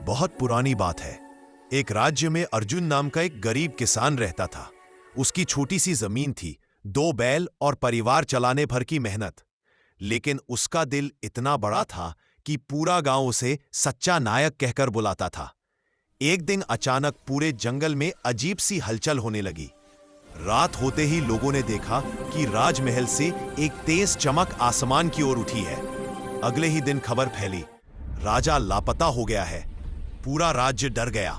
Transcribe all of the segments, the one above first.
बहुत पुरानी बात है। एक राज्य में अर्जुन नाम का एक गरीब किसान रहता था। उसकी छोटी सी जमीन थी, 2 बैल और परिवार चलाने भर की मेहनत। लेकिन उसका दिल इतना बड़ा था कि पूरा गांव उसे सच्चा नायक कहकर बुलाता था। एक दिन अचानक पूरे जंगल में अजीब सी हलचल होने लगी। रात होते ही लोगों ने देखा कि राजमहल से एक तेज चमक आसमान की ओर उठी है। अगले ही दिन खबर फैली, राजा लापता हो गया है। पूरा राज्य डर गया।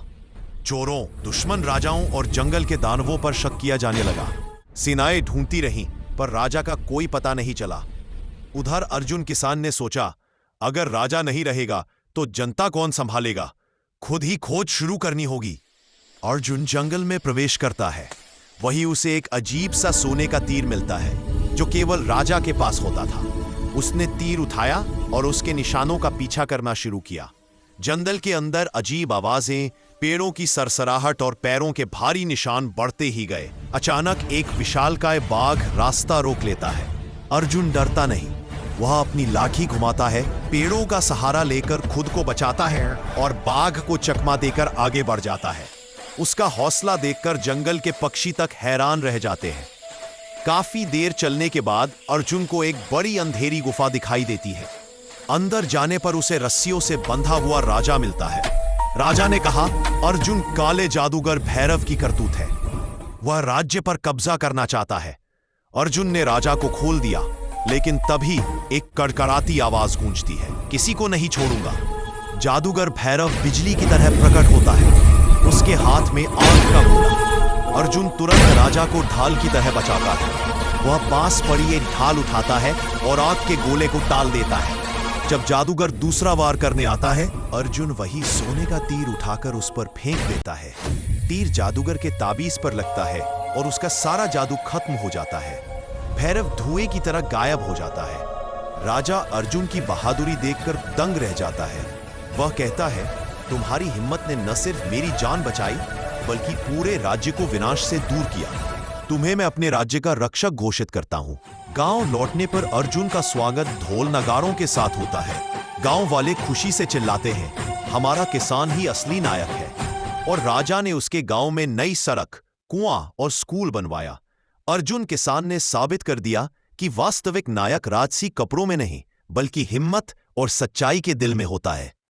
चोरों, दुश्मन राजाओं और जंगल के दानवों पर शक किया जाने लगा। सेनाएं ढूंढती रहीं, पर राजा का कोई पता नहीं चला। उधर अर्जुन किसान ने सोचा, अगर राजा नहीं रहेगा तो जनता कौन संभालेगा? खुद ही खोज शुरू करनी होगी। अर्जुन जंगल में प्रवेश करता है। वहीं उसे एक अजीब सा सोने का तीर मिलता है, जो केवल राजा के पास होता था। उसने तीर उठाया और उसके निशानों का पीछा करना शुरू किया। जंगल के अंदर अजीब आवाजें, पेड़ों की सरसराहट और पैरों के भारी निशान बढ़ते ही गए। अचानक एक विशालकाय बाघ रास्ता रोक लेता है। अर्जुन डरता नहीं, वह अपनी लाठी घुमाता है, पेड़ों का सहारा लेकर खुद को बचाता है और बाघ को चकमा देकर आगे बढ़ जाता है। उसका हौसला देखकर जंगल के पक्षी तक हैरान रह जाते हैं। काफी देर चलने के बाद अर्जुन को एक बड़ी अंधेरी गुफा दिखाई देती है। अंदर जाने पर उसे रस्सियों से बंधा हुआ राजा मिलता है। राजा ने कहा, अर्जुन काले जादूगर भैरव की करतूत है। वह राज्य पर कब्जा करना चाहता है। अर्जुन ने राजा को खोल दिया, लेकिन तभी एक कड़कड़ाती आवाज गूंजती है, किसी को नहीं छोड़ूंगा। जादूगर भैरव बिजली की तरह प्रकट होता है। उसके हाथ में आग का गोला। अर्जुन तुरंत राजा को ढाल की तरह बचाता है। वह पास पड़ी एक ढाल उठाता है और आग के गोले को टाल देता है। जब जादूगर दूसरा वार करने आता है, अर्जुन वही सोने का तीर उठाकर उस पर फेंक देता है। तीर जादूगर के ताबीज पर लगता है और उसका सारा जादू खत्म हो जाता है। भैरव धुएं की तरह गायब हो जाता है। राजा अर्जुन की बहादुरी देखकर दंग रह जाता है। वह कहता है, तुम्हारी हिम्मत ने न सिर्फ मेरी जान बचाई, बल्कि पूरे राज्य को विनाश से दूर किया। तुम्हें मैं अपने राज्य का रक्षक घोषित करता हूं। गांव लौटने पर अर्जुन का स्वागत ढोल नगारों के साथ होता है। गांव वाले खुशी से चिल्लाते हैं, हमारा किसान ही असली नायक है। और राजा ने उसके गांव में नई सड़क, कुआं और स्कूल बनवाया। अर्जुन किसान ने साबित कर दिया कि वास्तविक नायक राजसी कपड़ों में नहीं, बल्कि हिम्मत और सच्चाई के दिल में होता है।